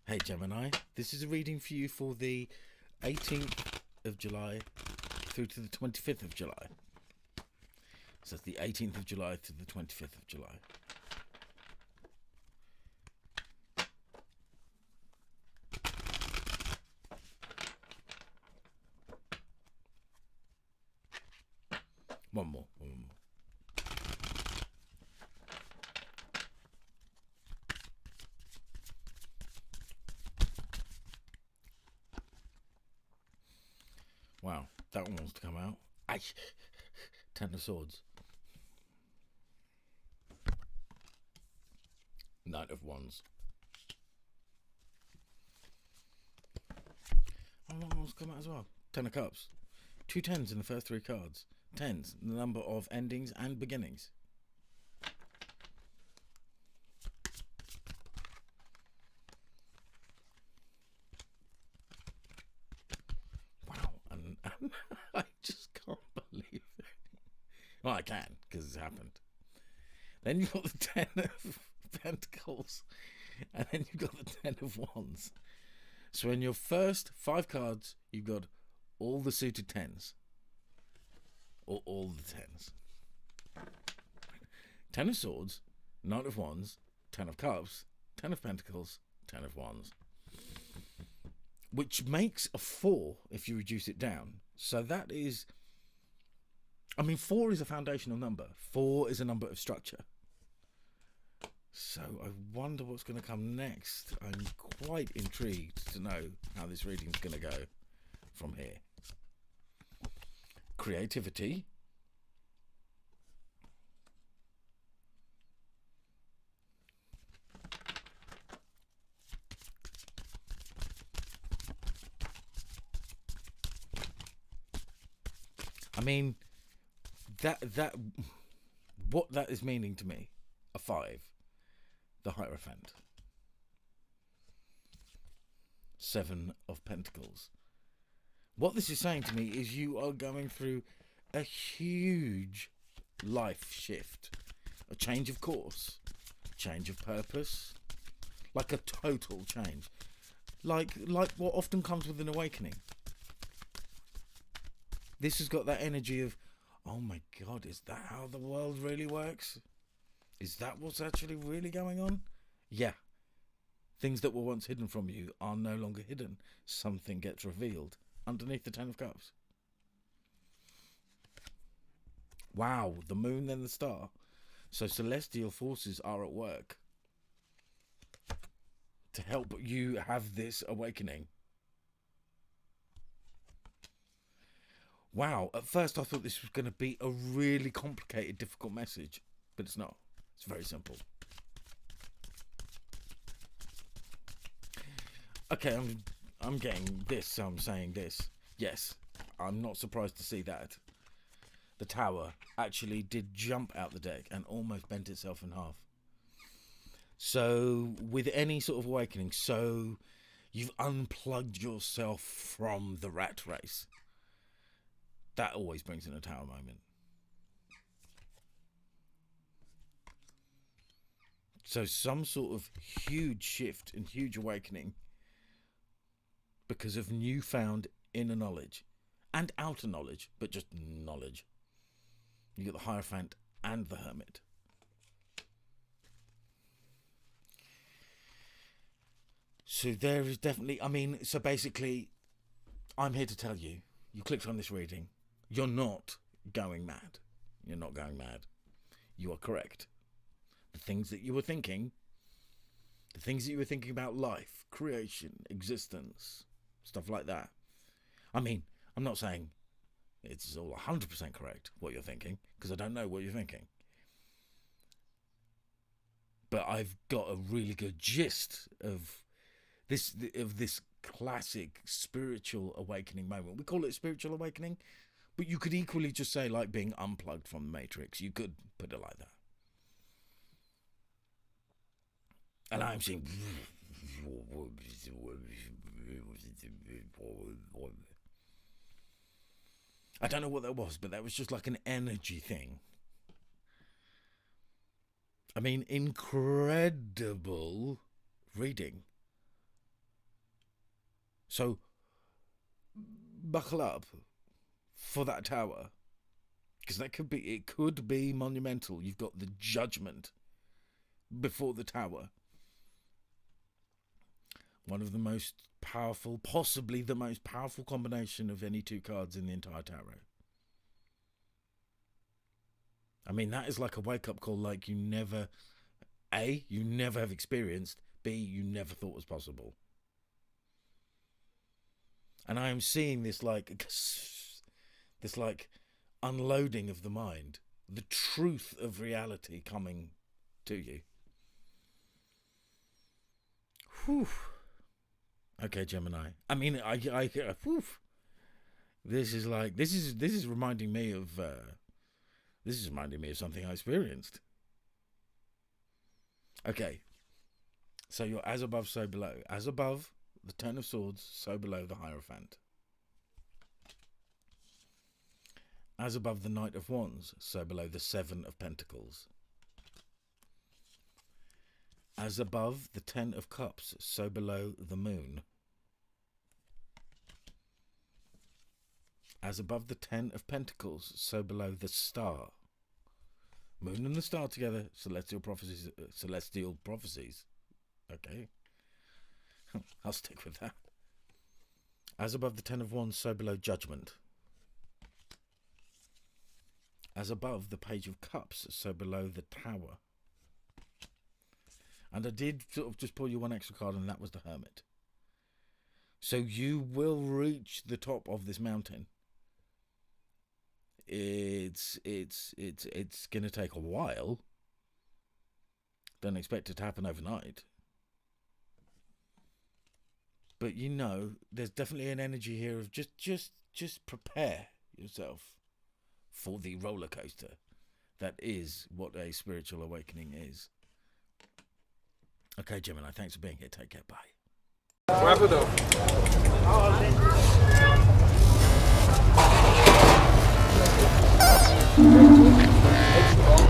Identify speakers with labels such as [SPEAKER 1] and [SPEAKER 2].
[SPEAKER 1] Hey Gemini, this is a reading for you for the 18th of July through to the 25th of July. So that's the 18th of July to the 25th of July. One more. Wow, that one wants to come out. Aye. Ten of Swords. Knight of Wands. Oh, that one wants to come out as well. Ten of Cups. Two tens in the first three cards. Tens, the number of endings and beginnings. Wow, and I just can't believe it. Well, I can, because it's happened. Then you've got the Ten of Pentacles, and then you've got the Ten of Wands. So in your first five cards, you've got all the suited tens. Or all the tens. Ten of Swords, Knight of Wands, Ten of Cups, Ten of Pentacles, Ten of Wands. Which makes a 4 if you reduce it down. So that is... I mean, 4 is a foundational number. 4 is a number of structure. So I wonder what's going to come next. I'm quite intrigued to know how this reading's going to go from here. Creativity. I mean, what that is meaning to me, a 5, the Hierophant. 7 of Pentacles. What this is saying to me is you are going through a huge life shift, a change of course, change of purpose, like a total change, like what often comes with an awakening. This has got that energy of, oh my God, is that how the world really works? Is that what's actually really going on? Yeah. Things that were once hidden from you are no longer hidden. Something gets revealed underneath the Ten of Cups. Wow, the moon and the star. So celestial forces are at work to help you have this awakening. Wow, at first I thought this was going to be a really complicated, difficult message, but it's not. It's very simple. Okay, I'm getting this, so I'm saying this. Yes, I'm not surprised to see that. The Tower actually did jump out the deck and almost bent itself in half. So, with any sort of awakening, so you've unplugged yourself from the rat race. That always brings in a Tower moment. So some sort of huge shift and huge awakening because of newfound inner knowledge and outer knowledge, but just knowledge. You got the Hierophant and the Hermit. So there is definitely, I mean, so basically, I'm here to tell you, you clicked on this reading, you're not going mad. You're not going mad. You are correct. The things that you were thinking, about life, creation, existence, stuff like that. I mean, I'm not saying it's all 100% correct what you're thinking, because I don't know what you're thinking. But I've got a really good gist of this classic spiritual awakening moment. We call it spiritual awakening, but you could equally just say like being unplugged from the Matrix. You could put it like that. And I'm seeing... I don't know what that was, but that was just like an energy thing. I mean, incredible reading. So buckle up for that tower, because it could be monumental. You've got the Judgment before the tower. One of the most powerful, possibly the most powerful combination of any two cards in the entire tarot. I mean, that is like a wake-up call like you never have experienced, B, you never thought was possible. And I am seeing this like unloading of the mind, the truth of reality coming to you. Whew. Okay, Gemini. I mean, whew. This is reminding me of something I experienced. Okay. So you're as above, so below. As above, the Ten of Swords, so below the Hierophant. As above the Knight of Wands, so below the Seven of Pentacles. As above the Ten of Cups, so below the Moon. As above the Ten of Pentacles, so below the Star. Moon and the Star together, celestial prophecies. Okay. I'll stick with that. As above the Ten of Wands, so below Judgment. As above the Page of Cups, so below the Tower. And I did sort of just pull you one extra card, and that was the Hermit. So you will reach the top of this mountain. It's going to take a while. Don't expect it to happen overnight. But you know, there's definitely an energy here of just prepare yourself for the roller coaster. That is what a spiritual awakening is. Okay, Gemini, thanks for being here. Take care. Bye.
[SPEAKER 2] Wrap it up.